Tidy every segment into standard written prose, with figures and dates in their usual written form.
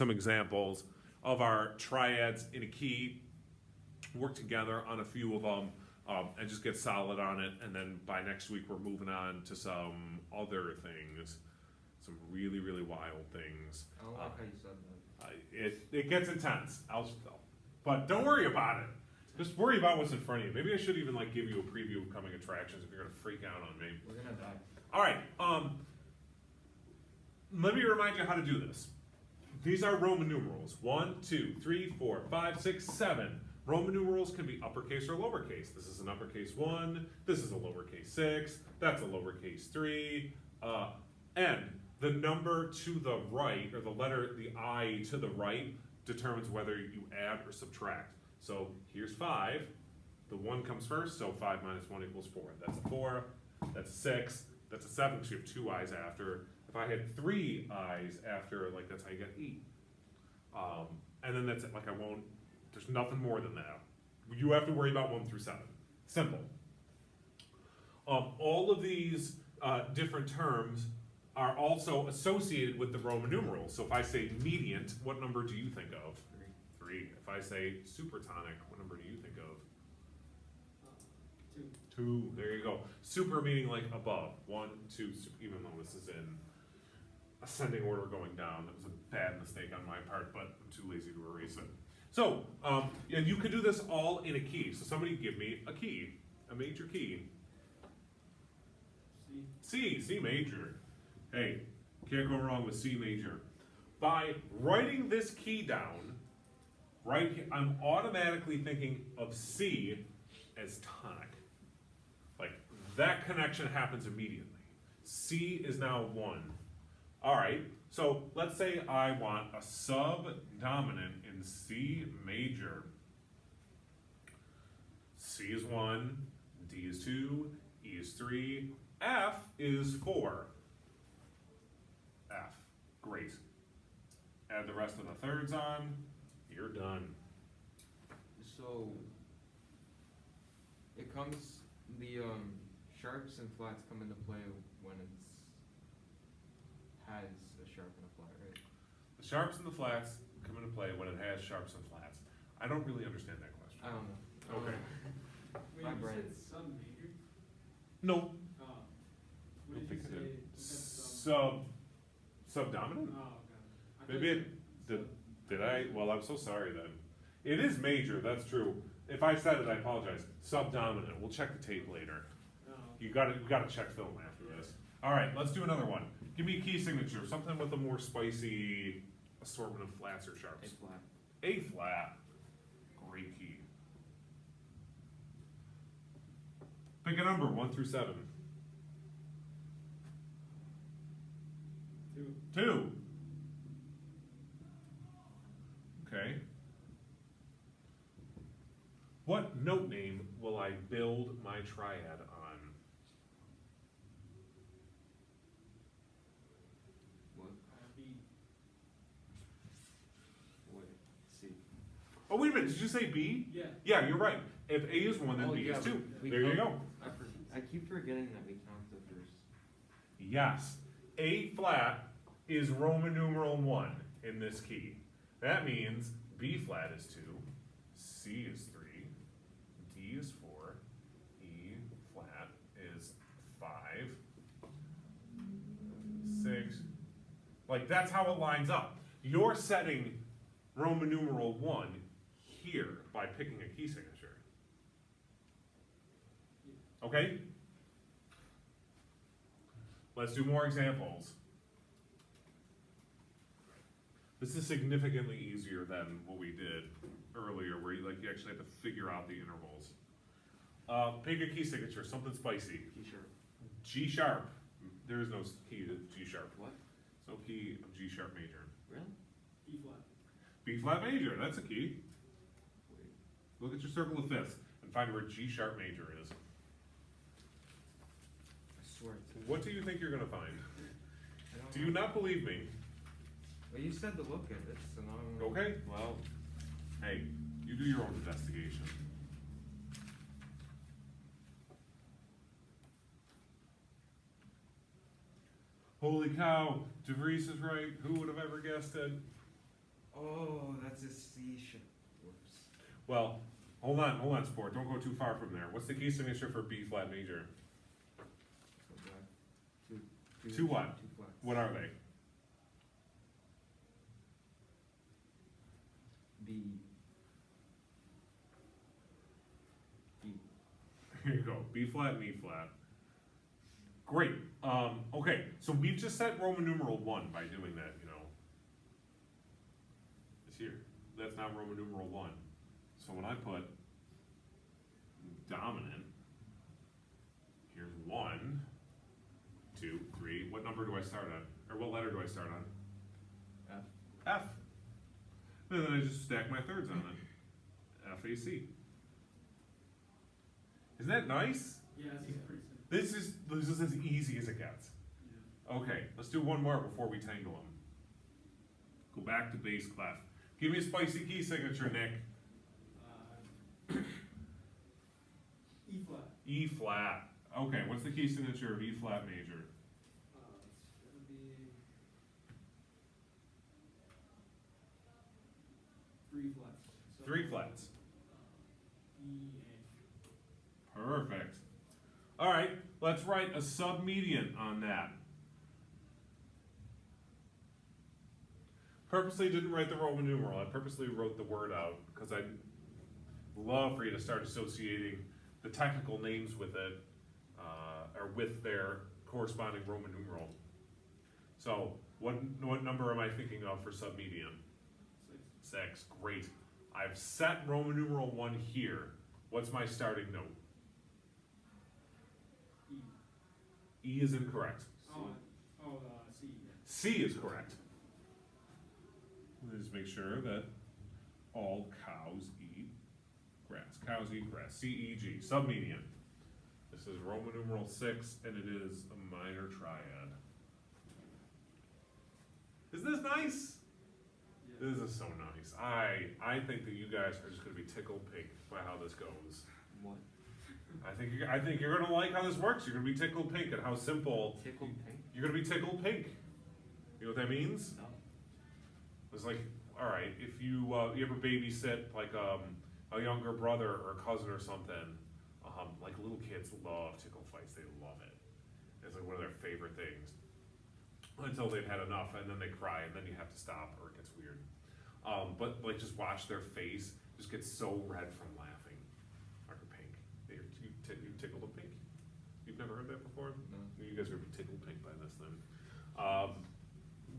some examples of our triads in a key, work together on a few of them, and just get solid on it. And then by next week, we're moving on to some other things, some really, really wild things. I don't like how you said that. It gets intense. But don't worry about it. Just worry about what's in front of you. Maybe I should even like give you a preview of coming attractions if you're gonna freak out on me. We're gonna die. All right. Let me remind you how to do this. These are Roman numerals. 1, 2, 3, 4, 5, 6, 7. Roman numerals can be uppercase or lowercase. This is an uppercase 1. This is a lowercase 6. That's a lowercase 3. And the number to the right, or the letter, the I to the right, determines whether you add or subtract. So here's 5. The 1 comes first, so 5 minus 1 equals 4. That's a 4. That's a 6. That's a 7 because you have 2 I's after. If I had 3 I's after, like that's how you get E. And then that's it. Like there's nothing more than that. You have to worry about 1 through 7. Simple. All of these different terms are also associated with the Roman numerals. So if I say mediant, what number do you think of? 3. If I say supertonic, what number do you think of? 2. 2. There you go. Super meaning like above. 1, 2, even though this is in ascending order going down. That was a bad mistake on my part, but I'm too lazy to erase it. So, and you could do this all in a key. So somebody give me a key, a major key. C major. Hey, can't go wrong with C major. By writing this key down, right, I'm automatically thinking of C as tonic. Like, that connection happens immediately. C is now 1. All right, so let's say I want a subdominant in C major. C is 1, D is 2, E is 3, F is 4. F, great. Add the rest of the thirds on, you're done. So it comes, the sharps and flats come into play when it's has a sharp and a flat, right? The sharps and the flats come into play when it has sharps and flats. I don't really understand that question. I don't know. Okay. Wait, My you brain. said sub major? No. What did you say? You said Subdominant? Oh, okay. I Maybe thought it, you did I? Well, I'm so sorry then. It is major, that's true. If I said it, I apologize. Subdominant, we'll check the tape later. said- oh. You gotta check film after this. All right, let's do another one. Give me a key signature, something with a more spicy assortment of flats or A sharps. flat. A flat, great key. Pick a number, 1 through 7. 2. 2. Okay. What note name will I build my triad on? What? B. Wait. C. Oh, wait a minute, did you say B? Yeah. Yeah, you're right. If A is 1, then Oh, B yeah, is 2. we There you count- go. I keep forgetting that we count the first. Yes. A flat is Roman numeral 1 in this key. That means B flat is 2, C is 3, D is 4, E flat is 5, 6. Like, that's how it lines up. You're setting Roman numeral 1 here by picking a key signature. Okay? Let's do more examples. This is significantly easier than what we did earlier, where you actually have to figure out the intervals. Pick a key signature, something spicy. G sharp. G sharp. There is no key to G sharp. What? No key of G sharp major. Really? B flat. B flat major, that's a key. Wait. Look at your circle of fifths and find where G sharp major is. I swear it's. What do you think you're gonna find? I don't Do you know. not believe me? Well, you said to look at it, so now I'm. Okay, well, hey, you do your own investigation. Holy cow, DeVries is right. Who would have ever guessed it? Well, hold on, sport, don't go too far from there. What's the key signature for B flat major? So black, Two what? Two flats. What are they? B. B. Here you go, B flat and E flat. Great, okay, so we've just set Roman numeral 1 by doing that, you know. It's here, that's now Roman numeral 1. So when I put dominant, here's 1, 2, 3, what number do I start on? Or what letter do I start on? F. F. And then I just stack my thirds on it. F, A, C. Isn't that nice? Yeah, this is pretty simple. This is as easy as it gets. Yeah. Okay, let's do one more before we tangle them. Go back to bass clef. Give me a spicy key signature, Nick. E flat. E flat. Okay, what's the key signature of E flat major? It's gonna be three flats. So, 3 flats. E and Perfect. All right, let's write a submedian on that. Purposely didn't write the Roman numeral. I purposely wrote the word out because I'd love for you to start associating the technical names with it, or with their corresponding Roman numeral. So, what number am I thinking of for submedian? 6. 6. Great. I've set Roman numeral 1 here. What's my starting note? E. E is incorrect. C. C is correct. Let's make sure that all cows eat grass. Cows eat grass. C, E, G. Submedian. This is Roman numeral 6, and it is a minor triad. Isn't this nice? Yeah. This is so nice. I think that you guys are just gonna be tickled pink by how this goes. What? I think you're gonna like how this works. You're gonna be tickled pink at how simple. Tickled pink? You're gonna be tickled pink. You know what that means? No. It's like, all right, if you you ever babysit like a younger brother or cousin or something, like little kids love tickle fights. They love it. It's like one of their favorite things until they've had enough, and then they cry, and then you have to stop, or it gets weird. But like just watch their face just get so red from laughing, or pink. You tickled them pink. You've never heard that before? No. You guys are gonna be tickled pink by this then.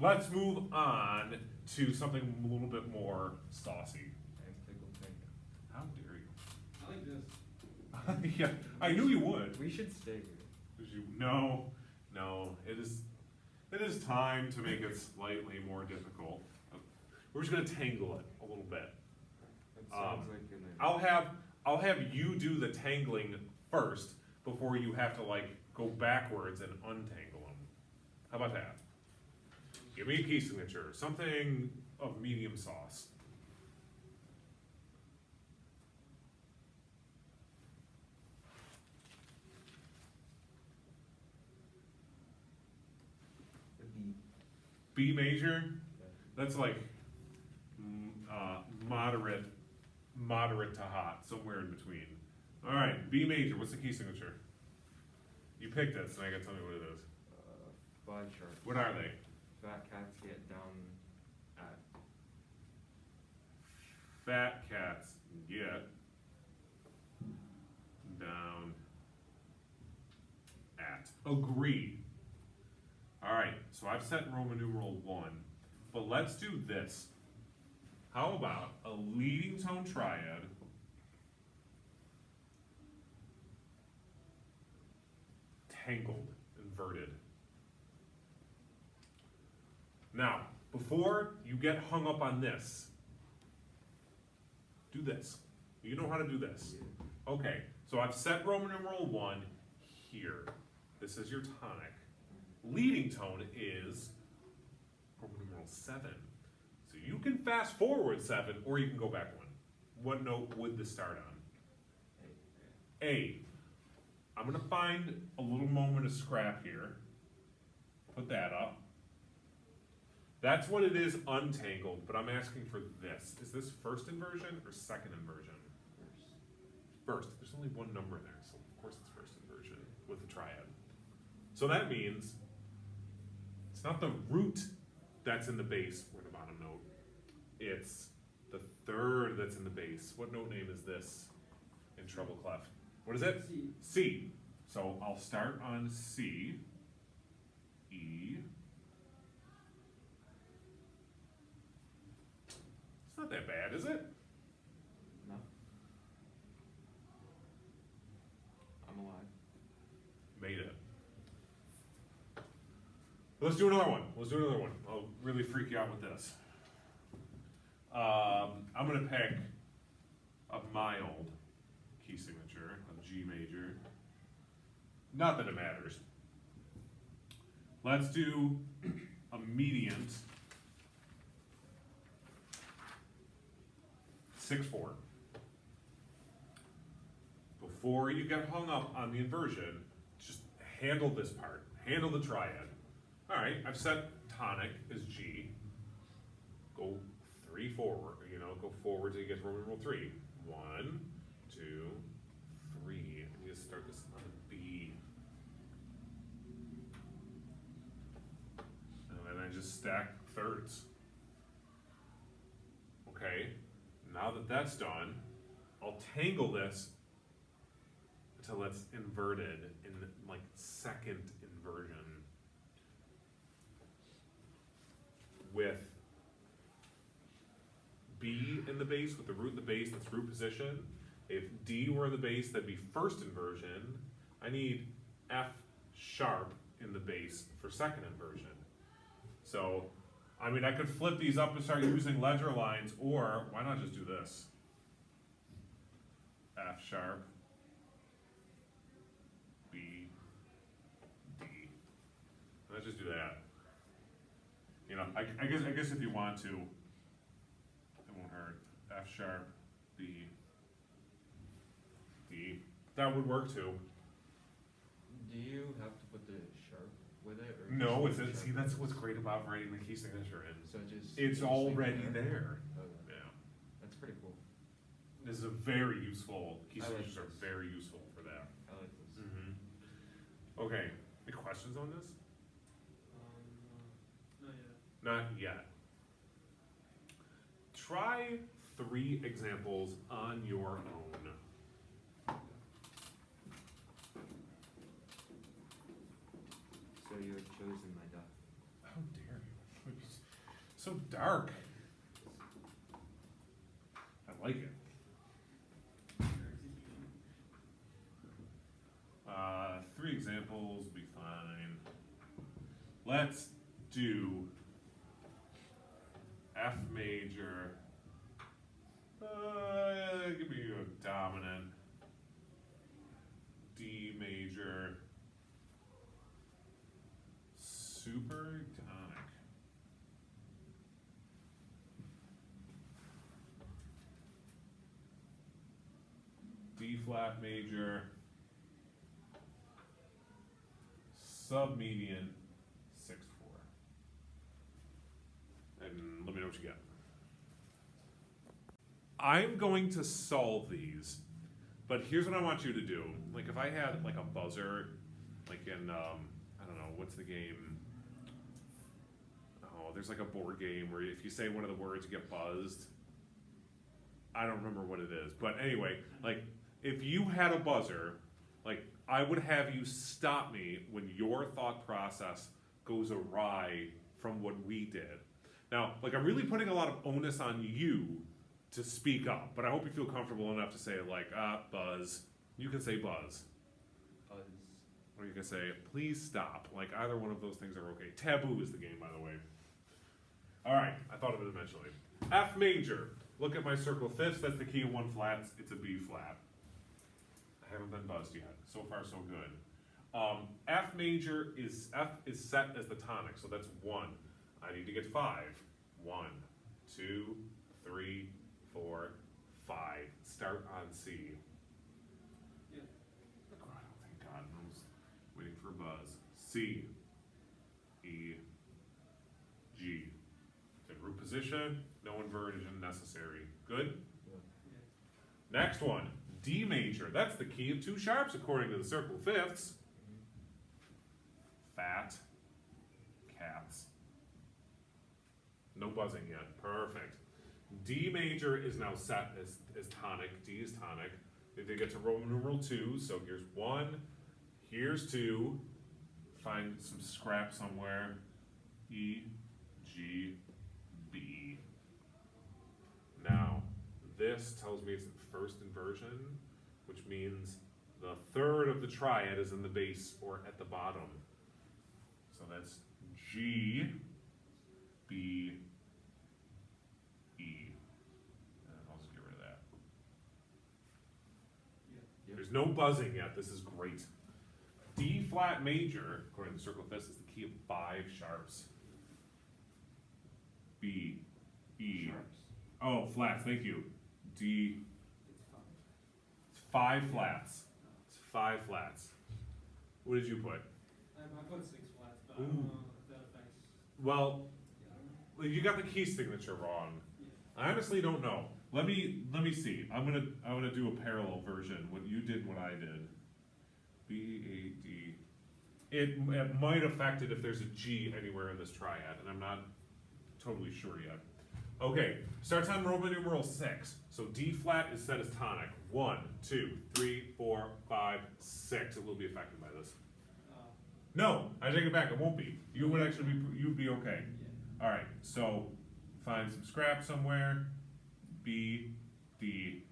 Let's move on to something a little bit more saucy. I'm tickled pink. How dare you? I like this. Yeah, I knew you would. We should stay here. No, it is time to make it slightly more difficult. We're just gonna tangle it a little bit. That sounds like an I'll have you do the tangling first before you have to like go backwards and untangle them. How about that? Give me a key signature, something of medium sauce. a B. B major, Yeah. that's like moderate to hot, somewhere in between. All right, B major, what's the key signature? You picked it, so now you gotta tell me what it is. 5 sharps. What are they? Fat cats get down at. Fat cats get down at. Agreed. All right, so I've set Roman numeral 1, but let's do this. How about a leading tone triad tangled, inverted? Now, before you get hung up on this, do this. You know how to do this. Okay, so I've set Roman numeral 1 here. This is your tonic. Leading tone is Roman numeral 7. So you can fast forward 7, or you can go back 1. What note would this start on? A. I'm gonna find a little moment of scrap here. Put that up. That's what it is untangled, but I'm asking for this. Is this first inversion or second inversion? First. There's only one number in there, so of course it's first inversion with the triad. So that means it's not the root that's in the base or the bottom note. It's the third that's in the base. What note name is this in treble clef? What is it? C. C. So I'll start on C, E. It's not that bad, is it? No. I'm alive. Made it. Let's do another one. Let's do another one. I'll really freak you out with this. I'm gonna pick a mild key signature, a G major. Not that it matters. Let's do a mediant 6/4. Before you get hung up on the inversion, just handle this part. Handle the triad. All right, I've set tonic as G. Go 3 forward, go forward till you get to Roman numeral 3. 1, 2, 3. And you just start this on a B. And then I just stack thirds. Okay, now that that's done, I'll tangle this until it's inverted in like second inversion with B in the base, with the root in the base, that's root position. If D were in the base, that'd be first inversion. I need F sharp in the base for second inversion. So, I mean, I could flip these up and start using ledger lines, or why not just do this? F sharp, B, D. Let's just do that. I guess if you want to, it won't hurt. F sharp, B, D. That would work too. Do you have to put the sharp with it? Or No, just it's sharp? see, that's what's great about writing the key signature in. So just. It's just already leave it there. Okay. Yeah. That's pretty cool. This is a very useful, key I like signatures are this. very useful for that. I like this. Okay, any questions on this? Not yet. Not yet. Try 3 examples on your own. So you have chosen my duck. How dare you? It's so dark. I like it. Your execution. 3 examples will be fine. Let's do F major. Give me a dominant. D major. Super tonic. D flat major. Submedian 6/4. And let me know what you get. I'm going to solve these, but here's what I want you to do. Like if I had like a buzzer, like in I don't know, what's the game? Oh, there's like a board game where if you say one of the words you get buzzed. I don't remember what it is, but anyway, like if you had a buzzer, like I would have you stop me when your thought process goes awry from what we did. Now, like I'm really putting a lot of onus on you to speak up, but I hope you feel comfortable enough to say like, buzz. You can say buzz. Buzz. Or you can say, please stop. Like either one of those things are okay. Taboo is the game, by the way. All right, I thought of it eventually. F major. Look at my circle of fifths. That's the key of 1 flat. It's a B flat. I haven't been buzzed yet. So far, so good. F major is set as the tonic, so that's 1. I need to get 5. 1, 2, 3, 4, 5. Start on C. Yeah. Oh, thank God, I was waiting for a buzz. C, E, G. position, no inversion necessary. Good? Yeah. Yeah. Next one, D major. That's the key of two sharps according to the circle of fifths. Fat cats. No buzzing yet. Perfect. D major is now set as tonic. D is tonic. They did get to Roman numeral 2, so here's 1, here's 2. Find some scrap somewhere. E, G, B. Now, this tells me it's in first inversion, which means the third of the triad is in the base or at the bottom. So that's G, B, E. And I'll just get rid of that. Yeah. There's no buzzing yet, this is great. D flat major, according to the circle of fifths, is the key of 5 sharps. B, E. Sharps. Oh, flats, thank you. D, It's fine. it's 5 flats. It's 5 flats. What did you put? I put 6 flats, but I Ooh. don't know if that affects, Well, yeah, I don't know. you got the key signature wrong. Yeah. I honestly don't know. Let me see. I'm gonna do a parallel version. What you did, what I did. B A D. It might affect it if there's a G anywhere in this triad, and I'm not totally sure yet. Okay, starts on Roman numeral 6. So D flat is set as tonic. 1, 2, 3, 4, 5, 6. It will be affected by this. No, I take it back. It won't be. You would actually be. You'd be okay. Yeah. All right, so find some scrap somewhere. B, D,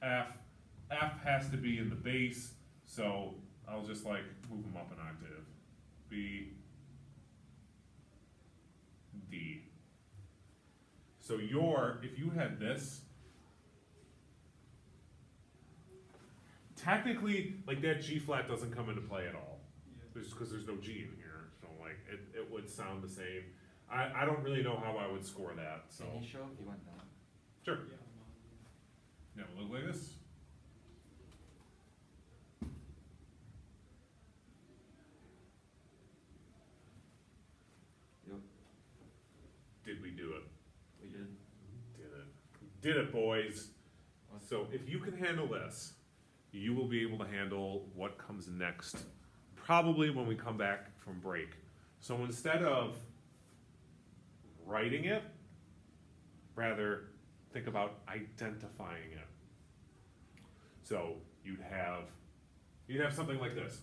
F. F has to be in the base, so I'll just like move them up an octave. B, D. So if you had this, technically, like that G flat doesn't come into play at all. Yeah. Just because there's no G in here, so like it would sound the same. I don't really know how I would score that, so. Can you show if you went down? Sure. Yeah, Yeah, we'll look like this. Yep, Did we do it? we did. Did it. Did it, boys. So if you can handle this, you will be able to handle what comes next, probably when we come back from break. So instead of writing it, rather think about identifying it. So you'd have something like this.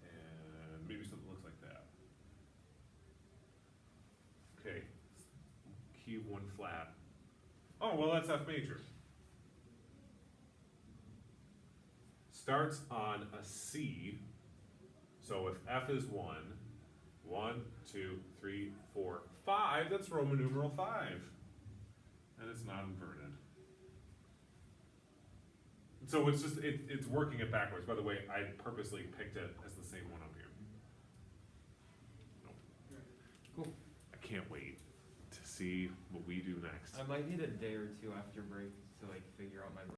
And maybe something looks like that. Okay, key of 1 flat. Oh, well, that's F major. Starts on a C, so if F is 1, 1, 2, 3, 4, 5, that's Roman numeral 5. And it's not inverted. So it's just, it's working it backwards. By the way, I purposely picked it as the same one up here. Cool. I can't wait to see what we do next. I might need a day or two after break to like figure out my